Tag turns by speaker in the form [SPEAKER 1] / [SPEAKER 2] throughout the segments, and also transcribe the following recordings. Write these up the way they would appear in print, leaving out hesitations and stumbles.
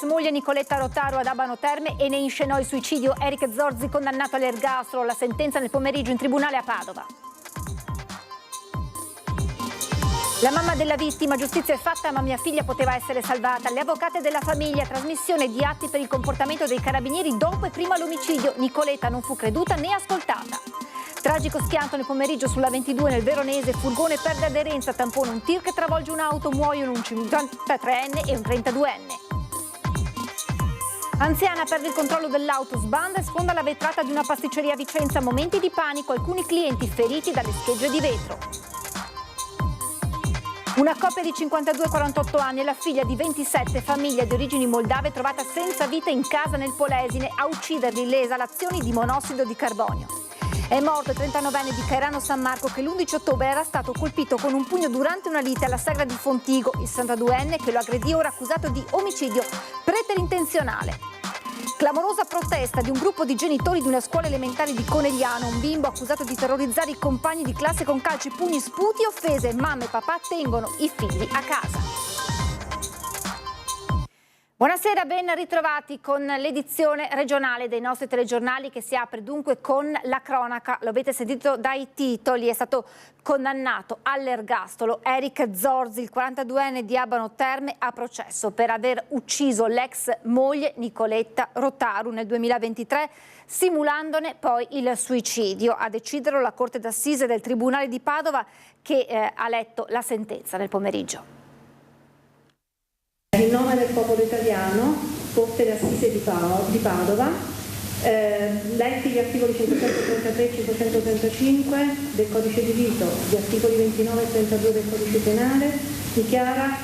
[SPEAKER 1] moglie Nicoletta Rotaru ad Abano Terme e ne inscenò il suicidio. Eric Zorzi condannato all'ergastolo, la sentenza nel pomeriggio in tribunale a Padova. La mamma della vittima: giustizia è fatta ma mia figlia poteva essere salvata. Le avvocate della famiglia: trasmissione di atti per il comportamento dei carabinieri dopo e prima l'omicidio. Nicoletta non fu creduta né ascoltata. Tragico schianto nel pomeriggio sulla 22 nel Veronese, furgone perde aderenza, tampone un tir che travolge un'auto, muoiono un 53enne e un 32enne. Anziana perde il controllo dell'auto, sbanda e sfonda la vetrata di una pasticceria a Vicenza, momenti di panico, alcuni clienti feriti dalle schegge di vetro. Una coppia di 52-48 anni e la figlia di 27, famiglia di origini moldave, trovata senza vita in casa nel Polesine. A ucciderli le esalazioni di monossido di carbonio. È morto il 39enne di Cairano San Marco che l'11 ottobre era stato colpito con un pugno durante una lite alla sagra di Fontigo. Il 62enne che lo aggredì ora accusato di omicidio preterintenzionale. Clamorosa protesta di un gruppo di genitori di una scuola elementare di Conegliano. Un bimbo accusato di terrorizzare i compagni di classe con calci, pugni, sputi e offese. Mamma e papà tengono i figli a casa. Buonasera, ben ritrovati con l'edizione regionale dei nostri telegiornali che si apre dunque con la cronaca. Lo avete sentito dai titoli, è stato condannato all'ergastolo Eric Zorzi, il 42enne di Abano Terme, a processo per aver ucciso l'ex moglie Nicoletta Rotaru nel 2023, simulandone poi il suicidio. A deciderlo la Corte d'Assise del Tribunale di Padova che ha letto la sentenza nel pomeriggio.
[SPEAKER 2] In nome del popolo italiano, Corte d'Assise di Padova, letti gli articoli 533 e 535 del Codice di Rito, gli articoli 29 e 32 del Codice Penale, dichiara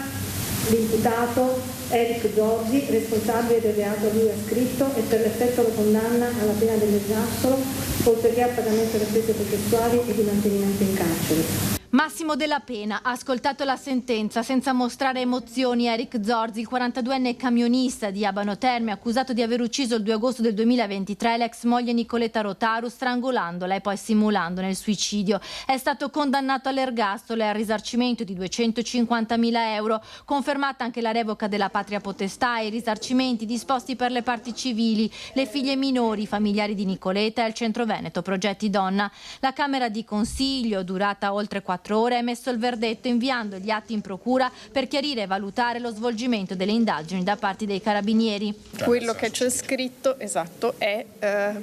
[SPEAKER 2] l'imputato Eric Zorzi responsabile del reato a lui ascritto e per l'effetto lo condanna alla pena dell'ergastolo, oltre che al pagamento delle spese processuali e di mantenimento in carcere.
[SPEAKER 3] Massimo della pena ha ascoltato la sentenza senza mostrare emozioni. Eric Zorzi, il 42enne camionista di Abano Terme, accusato di aver ucciso il 2 agosto del 2023 l'ex moglie Nicoletta Rotaru strangolandola e poi simulandone il suicidio. È stato condannato all'ergastolo e al risarcimento di 250.000 euro, confermata anche la revoca della patria potestà e i risarcimenti disposti per le parti civili, le figlie minori, i familiari di Nicoletta e il Centro Veneto Progetti Donna. La Camera di Consiglio, durata oltre 4 ore, ha emesso il verdetto inviando gli atti in procura per chiarire e valutare lo svolgimento delle indagini da parte dei carabinieri.
[SPEAKER 4] Quello che c'è scritto, esatto, è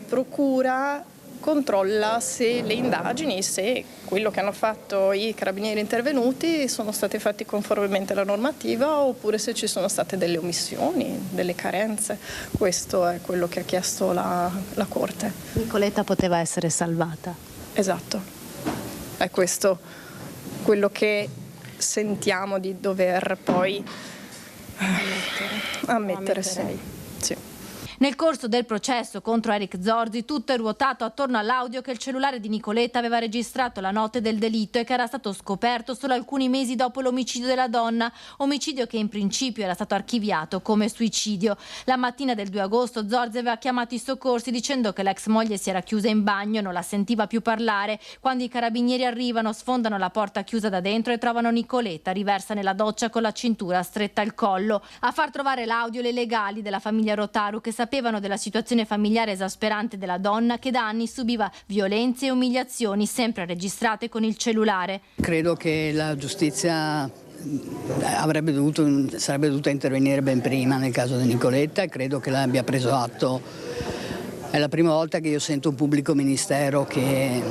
[SPEAKER 4] procura controlla se le indagini, se quello che hanno fatto i carabinieri intervenuti sono stati fatti conformemente alla normativa oppure se ci sono state delle omissioni, delle carenze. Questo è quello che ha chiesto la Corte.
[SPEAKER 3] Nicoletta poteva essere salvata.
[SPEAKER 4] Esatto, è questo quello che sentiamo di dover poi ammettere. Sì.
[SPEAKER 3] Nel corso del processo contro Eric Zorzi tutto è ruotato attorno all'audio che il cellulare di Nicoletta aveva registrato la notte del delitto e che era stato scoperto solo alcuni mesi dopo l'omicidio della donna, omicidio che in principio era stato archiviato come suicidio. La mattina del 2 agosto Zorzi aveva chiamato i soccorsi dicendo che l'ex moglie si era chiusa in bagno, non la sentiva più parlare. Quando i carabinieri arrivano, sfondano la porta chiusa da dentro e trovano Nicoletta riversa nella doccia con la cintura stretta al collo. A far trovare l'audio le legali della famiglia Rotaru, che sapevano della situazione familiare esasperante della donna che da anni subiva violenze e umiliazioni sempre registrate con il cellulare.
[SPEAKER 5] Credo che la giustizia sarebbe dovuta intervenire ben prima nel caso di Nicoletta e credo che l'abbia preso atto. È la prima volta che io sento un pubblico ministero che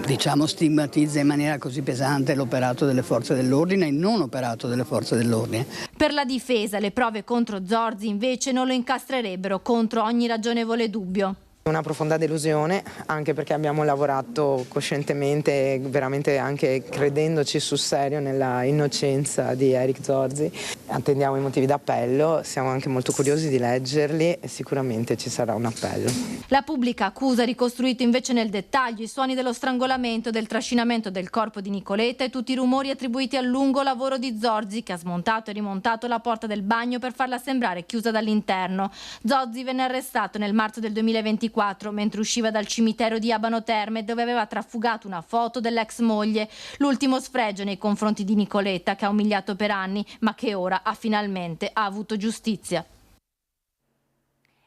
[SPEAKER 5] diciamo stigmatizza in maniera così pesante l'operato delle forze dell'ordine e il non operato delle forze dell'ordine.
[SPEAKER 3] Per la difesa le prove contro Zorzi invece non lo incastrerebbero contro ogni ragionevole dubbio.
[SPEAKER 6] Una profonda delusione, anche perché abbiamo lavorato coscientemente, veramente anche credendoci sul serio nella innocenza di Eric Zorzi. Attendiamo i motivi d'appello, siamo anche molto curiosi di leggerli e sicuramente ci sarà un appello.
[SPEAKER 3] La pubblica accusa ha ricostruito invece nel dettaglio i suoni dello strangolamento, del trascinamento del corpo di Nicoletta e tutti i rumori attribuiti al lungo lavoro di Zorzi, che ha smontato e rimontato la porta del bagno per farla sembrare chiusa dall'interno. Zorzi venne arrestato nel marzo del 2024 2024 mentre usciva dal cimitero di Abano Terme, dove aveva trafugato una foto dell'ex moglie. L'ultimo sfregio nei confronti di Nicoletta, che ha umiliato per anni ma che ora finalmente ha avuto giustizia.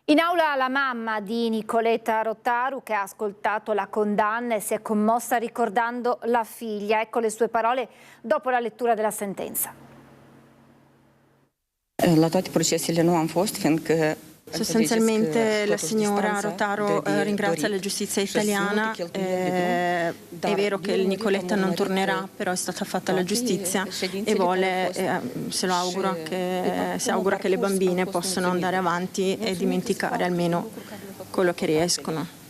[SPEAKER 1] In aula la mamma di Nicoletta Rotaru, che ha ascoltato la condanna e si è commossa ricordando la figlia. Ecco le sue parole dopo la lettura della sentenza.
[SPEAKER 7] La toate procesele nu am fost, fiindcă
[SPEAKER 8] sostanzialmente la signora Rotaru ringrazia la giustizia italiana. È vero che il Nicoletta non tornerà, però è stata fatta la giustizia e vuole, si augura che le bambine possano andare avanti e dimenticare almeno quello che riescono.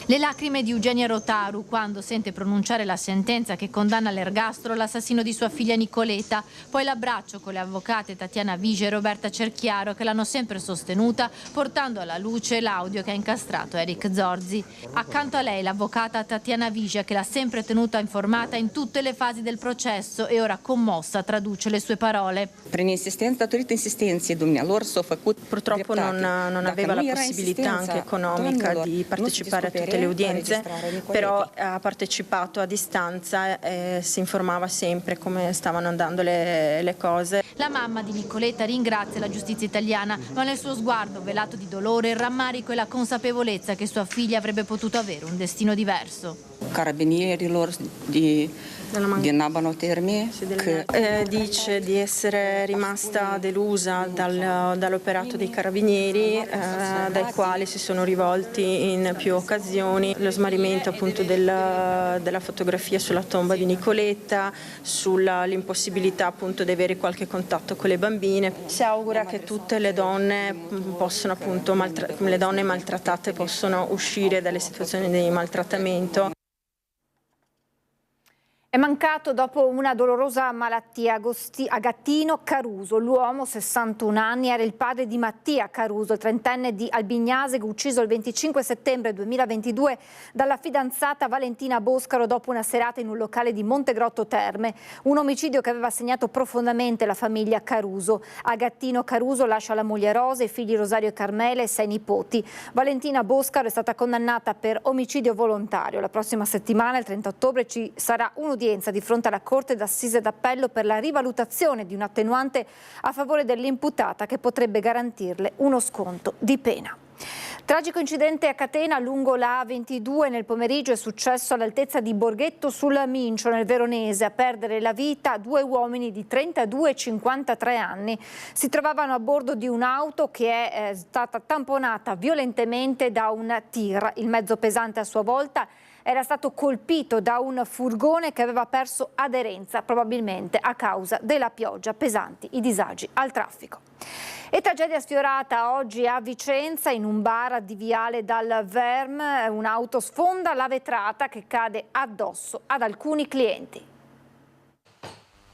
[SPEAKER 3] Le lacrime di Eugenia Rotaru quando sente pronunciare la sentenza che condanna all'ergastolo l'assassino di sua figlia Nicoletta, poi l'abbraccio con le avvocate Tatiana Vigia e Roberta Cerchiaro, che l'hanno sempre sostenuta, portando alla luce l'audio che ha incastrato Eric Zorzi. Accanto a lei l'avvocata Tatiana Vigia, che l'ha sempre tenuta informata in tutte le fasi del processo e ora commossa traduce le sue parole.
[SPEAKER 8] Purtroppo non aveva la possibilità anche economica di partecipare a tutte le udienze, però ha partecipato a distanza e si informava sempre come stavano andando le cose.
[SPEAKER 3] La mamma di Nicoletta ringrazia la giustizia italiana, ma nel suo sguardo velato di dolore, il rammarico e la consapevolezza che sua figlia avrebbe potuto avere un destino diverso.
[SPEAKER 7] Carabinierilor di Abano Terme
[SPEAKER 8] dice di essere rimasta delusa dall'operato dei carabinieri, dai quali si sono rivolti in più occasioni. Lo smarrimento appunto della fotografia sulla tomba di Nicoletta, sull'impossibilità appunto di avere qualche contatto con le bambine. Si augura che tutte le donne possano appunto le donne maltrattate possono uscire dalle situazioni di maltrattamento.
[SPEAKER 1] È mancato dopo una dolorosa malattia Agattino Caruso. L'uomo, 61 anni, era il padre di Mattia Caruso, trentenne di Albignasego, ucciso il 25 settembre 2022 dalla fidanzata Valentina Boscaro dopo una serata in un locale di Montegrotto Terme. Un omicidio che aveva segnato profondamente la famiglia Caruso. Agattino Caruso lascia la moglie Rosa, i figli Rosario e Carmela e 6 nipoti. Valentina Boscaro è stata condannata per omicidio volontario. La prossima settimana, il 30 ottobre, ci sarà un'udienza di fronte alla Corte d'Assise d'Appello per la rivalutazione di un attenuante a favore dell'imputata che potrebbe garantirle uno sconto di pena. Tragico incidente a Catena lungo la A22 nel pomeriggio è successo all'altezza di Borghetto sul Mincio nel Veronese. A perdere la vita 2 uomini di 32 e 53 anni. Si trovavano a bordo di un'auto che è stata tamponata violentemente da un tir. Il mezzo pesante a sua volta era stato colpito da un furgone che aveva perso aderenza, probabilmente a causa della pioggia. Pesanti i disagi al traffico. E tragedia sfiorata oggi a Vicenza, in un bar di Viale dal Verm. Un'auto sfonda la vetrata che cade addosso ad alcuni clienti.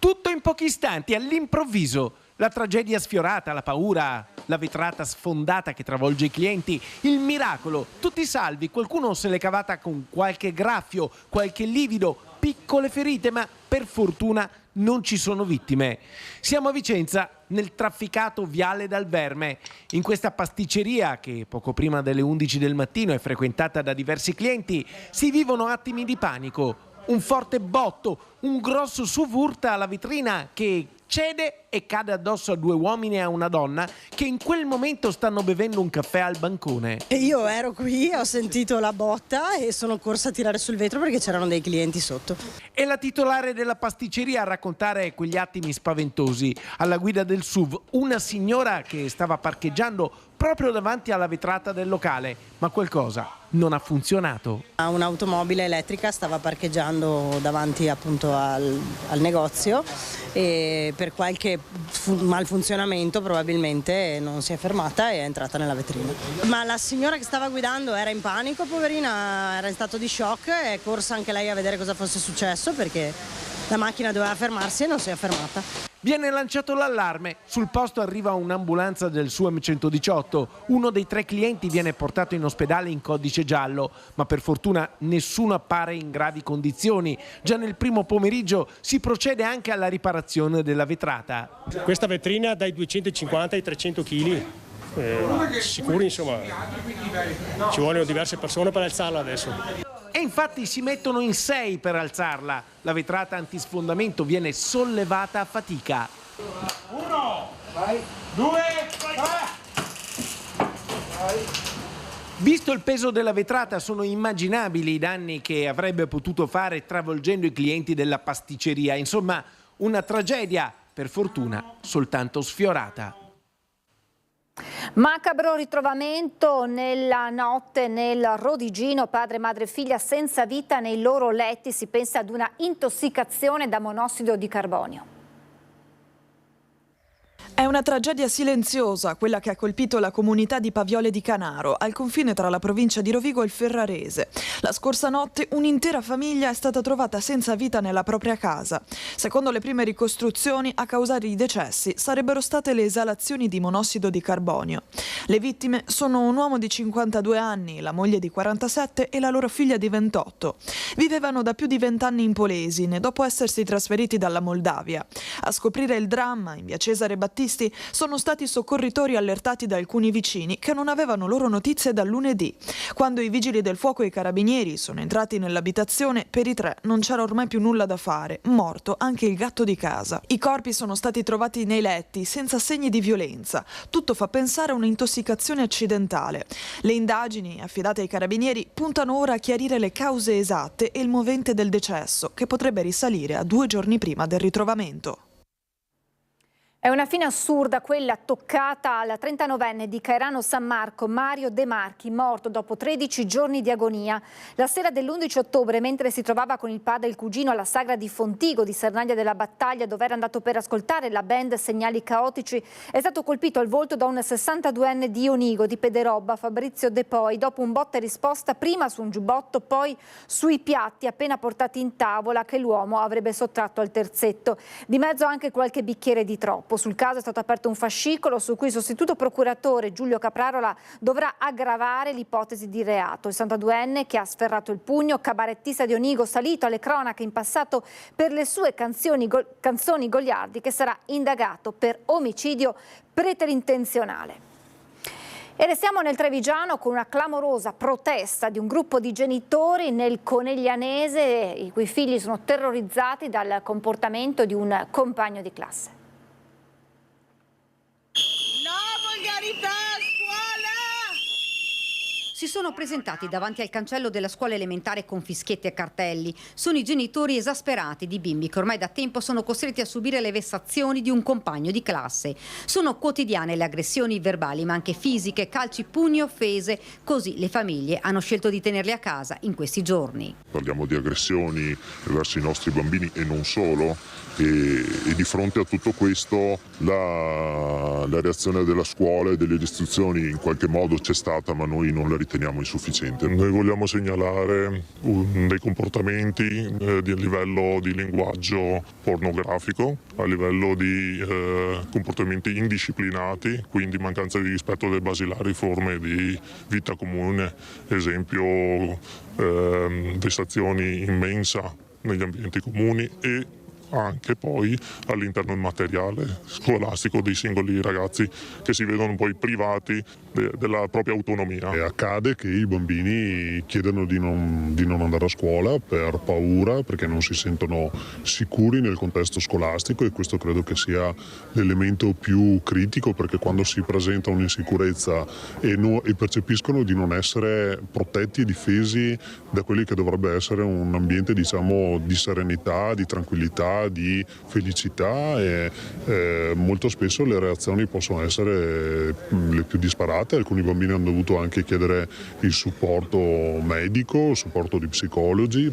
[SPEAKER 9] Tutto in pochi istanti, all'improvviso. La tragedia sfiorata, la paura, la vetrata sfondata che travolge i clienti, il miracolo, tutti salvi, qualcuno se l'è cavata con qualche graffio, qualche livido, piccole ferite, ma per fortuna non ci sono vittime. Siamo a Vicenza, nel trafficato Viale dal Verme, in questa pasticceria che poco prima delle 11 del mattino è frequentata da diversi clienti, si vivono attimi di panico. Un forte botto, un grosso SUV urta alla vetrina che cede e cade addosso a 2 uomini e a una donna che in quel momento stanno bevendo un caffè al bancone.
[SPEAKER 10] Io ero qui, ho sentito la botta e sono corsa a tirare sul vetro perché c'erano dei clienti sotto.
[SPEAKER 9] E la titolare della pasticceria a raccontare quegli attimi spaventosi. Alla guida del SUV una signora che stava parcheggiando proprio davanti alla vetrata del locale, ma qualcosa non ha funzionato.
[SPEAKER 10] Un'automobile elettrica stava parcheggiando davanti appunto al negozio e per qualche malfunzionamento probabilmente non si è fermata e è entrata nella vetrina. Ma la signora che stava guidando era in panico, poverina, era in stato di shock, è corsa anche lei a vedere cosa fosse successo perché la macchina doveva fermarsi e non si è fermata.
[SPEAKER 9] Viene lanciato l'allarme, sul posto arriva un'ambulanza del SUAM 118, uno dei 3 clienti viene portato in ospedale in codice giallo, ma per fortuna nessuno appare in gravi condizioni. Già nel primo pomeriggio si procede anche alla riparazione della vetrata.
[SPEAKER 11] Questa vetrina dai 250 ai 300 kg. sicuri, insomma, ci vogliono diverse persone per alzarla adesso.
[SPEAKER 9] E infatti si mettono in 6 per alzarla. La vetrata antisfondamento viene sollevata a fatica.
[SPEAKER 12] 1, 2, 3.
[SPEAKER 9] Visto il peso della vetrata, sono immaginabili i danni che avrebbe potuto fare travolgendo i clienti della pasticceria. Insomma, una tragedia, per fortuna, soltanto sfiorata.
[SPEAKER 1] Macabro ritrovamento nella notte nel Rodigino, padre, madre e figlia senza vita nei loro letti. Si pensa ad una intossicazione da monossido di carbonio.
[SPEAKER 13] È una tragedia silenziosa quella che ha colpito la comunità di Paviole di Canaro, al confine tra la provincia di Rovigo e il Ferrarese. La scorsa notte un'intera famiglia è stata trovata senza vita nella propria casa. Secondo le prime ricostruzioni, a causare i decessi sarebbero state le esalazioni di monossido di carbonio. Le vittime sono un uomo di 52 anni, la moglie di 47 e la loro figlia di 28. Vivevano da più di 20 anni in Polesine, dopo essersi trasferiti dalla Moldavia. A scoprire il dramma, in via Cesare Battisti, sono stati soccorritori allertati da alcuni vicini che non avevano loro notizie dal lunedì. Quando i vigili del fuoco e i carabinieri sono entrati nell'abitazione, per i 3 non c'era ormai più nulla da fare, morto anche il gatto di casa. I corpi sono stati trovati nei letti, senza segni di violenza. Tutto fa pensare a un'intossicazione accidentale. Le indagini, affidate ai carabinieri, puntano ora a chiarire le cause esatte e il movente del decesso, che potrebbe risalire a 2 giorni prima del ritrovamento.
[SPEAKER 1] È una fine assurda quella toccata al 39enne di Cairano San Marco, Mario De Marchi, morto dopo 13 giorni di agonia. La sera dell'11 ottobre, mentre si trovava con il padre e il cugino alla sagra di Fontigo di Sernaglia della Battaglia, dove era andato per ascoltare la band Segnali Caotici, è stato colpito al volto da un 62enne di Onigo, di Pederobba, Fabrizio De Poi, dopo un botta e risposta prima su un giubbotto, poi sui piatti appena portati in tavola che l'uomo avrebbe sottratto al terzetto. Di mezzo anche qualche bicchiere di troppo. Sul caso è stato aperto un fascicolo su cui il sostituto procuratore Giulio Caprarola dovrà aggravare l'ipotesi di reato. Il 62enne, che ha sferrato il pugno, cabarettista di Onigo, salito alle cronache in passato per le sue canzoni goliardiche, sarà indagato per omicidio preterintenzionale. E restiamo nel Trevigiano con una clamorosa protesta di un gruppo di genitori nel Coneglianese, i cui figli sono terrorizzati dal comportamento di un compagno di classe.
[SPEAKER 14] Si sono presentati davanti al cancello della scuola elementare con fischietti e cartelli. Sono i genitori esasperati di bimbi che ormai da tempo sono costretti a subire le vessazioni di un compagno di classe. Sono quotidiane le aggressioni verbali, ma anche fisiche, calci, pugni, offese. Così le famiglie hanno scelto di tenerli a casa in questi giorni.
[SPEAKER 15] Parliamo di aggressioni verso i nostri bambini e non solo. E di fronte a tutto questo la reazione della scuola e delle istituzioni in qualche modo c'è stata, ma noi non la riteniamo insufficiente. Noi vogliamo segnalare dei comportamenti di livello di linguaggio pornografico, a livello di comportamenti indisciplinati, quindi mancanza di rispetto delle basilari forme di vita comune, esempio vessazioni in mensa negli ambienti comuni e anche poi all'interno del materiale scolastico dei singoli ragazzi che si vedono poi privati della propria autonomia.
[SPEAKER 16] E accade che i bambini chiedano di non andare a scuola per paura, perché non si sentono sicuri nel contesto scolastico, e questo credo che sia l'elemento più critico, perché quando si presenta un'insicurezza e percepiscono di non essere protetti e difesi da quelli che dovrebbe essere un ambiente, diciamo, di serenità, di tranquillità, di felicità, e molto spesso le reazioni possono essere le più disparate. Alcuni bambini hanno dovuto anche chiedere il supporto medico, il supporto di psicologi.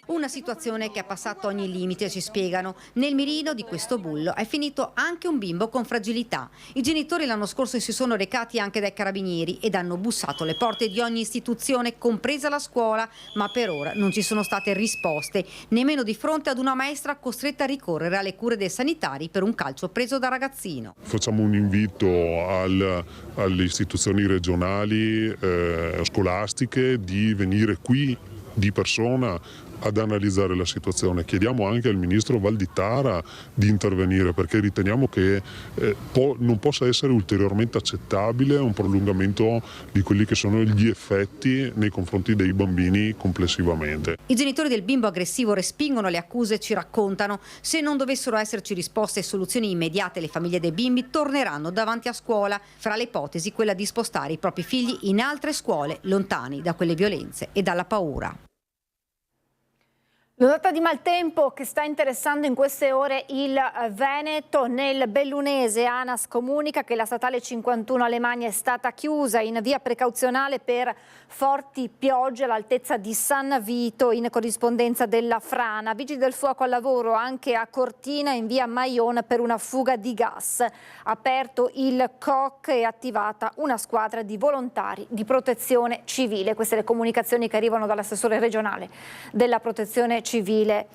[SPEAKER 14] Una situazione che ha passato ogni limite, ci spiegano. Nel mirino di questo bullo è finito anche un bimbo con fragilità. I genitori l'anno scorso si sono recati anche dai carabinieri ed hanno bussato le porte di ogni istituzione, compresa la scuola, ma per ora non ci sono state risposte, nemmeno di fronte ad una maestra costretta a ricorrere alle cure dei sanitari per un calcio preso da ragazzino.
[SPEAKER 16] Facciamo un invito alle istituzioni regionali scolastiche di venire qui di persona ad analizzare la situazione. Chiediamo anche al ministro Valditara di intervenire, perché riteniamo che non possa essere ulteriormente accettabile un prolungamento di quelli che sono gli effetti nei confronti dei bambini complessivamente.
[SPEAKER 14] I genitori del bimbo aggressivo respingono le accuse e ci raccontano: se non dovessero esserci risposte e soluzioni immediate, le famiglie dei bimbi torneranno davanti a scuola. Fra le ipotesi quella di spostare i propri figli in altre scuole, lontani da quelle violenze e dalla paura.
[SPEAKER 1] L'ondata di maltempo che sta interessando in queste ore il Veneto. Nel bellunese ANAS comunica che la statale 51 Alemagna è stata chiusa in via precauzionale per forti piogge all'altezza di San Vito in corrispondenza della frana. Vigili del fuoco al lavoro anche a Cortina in via Maion per una fuga di gas. Aperto il COC e attivata una squadra di volontari di protezione civile. Queste le comunicazioni che arrivano dall'assessore regionale della protezione civile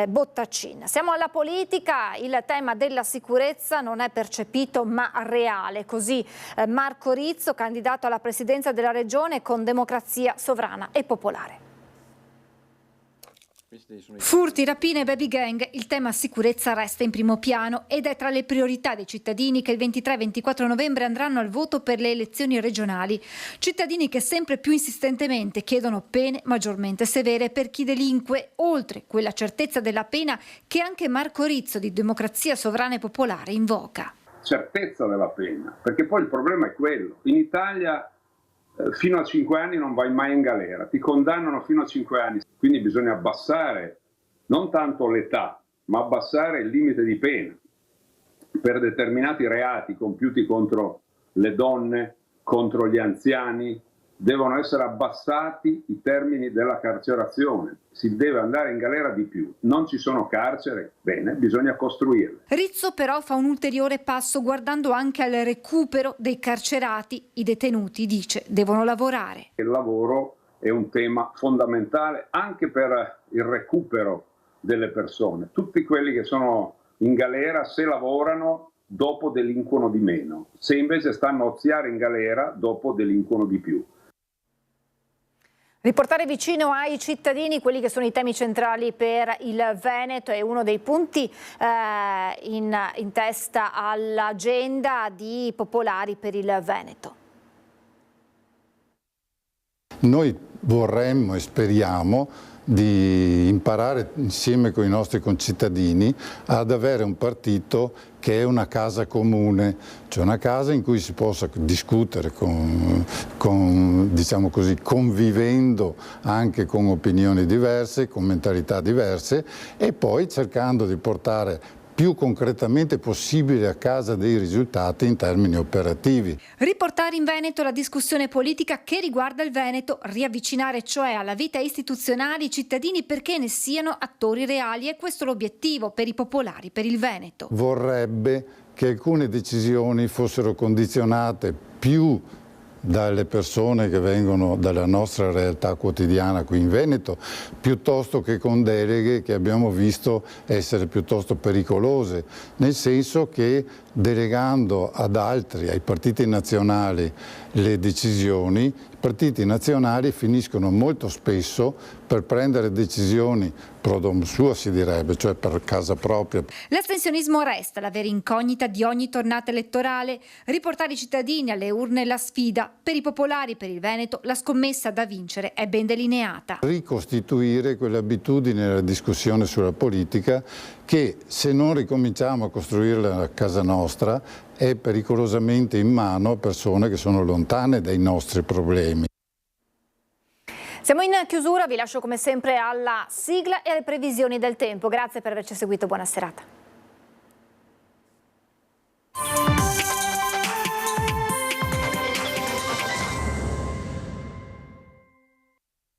[SPEAKER 1] Bottaccin. Siamo alla politica, il tema della sicurezza non è percepito ma reale, così Marco Rizzo, candidato alla presidenza della regione con Democrazia Sovrana e Popolare. Furti, rapine e baby gang, il tema sicurezza resta in primo piano ed è tra le priorità dei cittadini che il 23-24 novembre andranno al voto per le elezioni regionali. Cittadini che sempre più insistentemente chiedono pene maggiormente severe per chi delinque, oltre quella certezza della pena che anche Marco Rizzo di Democrazia Sovrana e Popolare invoca.
[SPEAKER 17] Certezza della pena, perché poi il problema è quello. In Italia fino a 5 anni non vai mai in galera, ti condannano fino a 5 anni, quindi bisogna abbassare non tanto l'età, ma abbassare il limite di pena per determinati reati compiuti contro le donne, contro gli anziani. Devono essere abbassati i termini della carcerazione, si deve andare in galera di più, non ci sono carceri, bene, bisogna costruirle.
[SPEAKER 1] Rizzo però fa un ulteriore passo guardando anche al recupero dei carcerati. I detenuti, dice, devono lavorare.
[SPEAKER 17] Il lavoro è un tema fondamentale anche per il recupero delle persone. Tutti quelli che sono in galera, se lavorano, dopo delinquono di meno, se invece stanno a oziare in galera, dopo delinquono di più.
[SPEAKER 1] Riportare vicino ai cittadini quelli che sono i temi centrali per il Veneto è uno dei punti in testa all'agenda di Popolari per il Veneto.
[SPEAKER 18] Noi vorremmo e speriamo di imparare insieme con i nostri concittadini ad avere un partito che è una casa comune, cioè una casa in cui si possa discutere diciamo così, convivendo anche con opinioni diverse, con mentalità diverse e poi cercando di portare più concretamente possibile a casa dei risultati in termini operativi.
[SPEAKER 1] Riportare in Veneto la discussione politica che riguarda il Veneto, riavvicinare cioè alla vita istituzionale i cittadini perché ne siano attori reali, e questo è l'obiettivo per i Popolari per il Veneto.
[SPEAKER 18] Vorrebbe che alcune decisioni fossero condizionate più dalle persone che vengono dalla nostra realtà quotidiana qui in Veneto, piuttosto che con deleghe che abbiamo visto essere piuttosto pericolose, nel senso che delegando ad altri, ai partiti nazionali, le decisioni, i partiti nazionali finiscono molto spesso per prendere decisioni pro domo sua, si direbbe, cioè per casa propria.
[SPEAKER 1] L'astensionismo resta la vera incognita di ogni tornata elettorale. Riportare i cittadini alle urne è la sfida. Per i Popolari, per il Veneto, la scommessa da vincere è ben delineata.
[SPEAKER 18] Ricostituire quell'abitudine nella discussione sulla politica che, se non ricominciamo a costruirla a casa nostra, è pericolosamente in mano a persone che sono lontane dai nostri problemi.
[SPEAKER 1] Siamo in chiusura, vi lascio come sempre alla sigla e alle previsioni del tempo. Grazie per averci seguito, buona serata.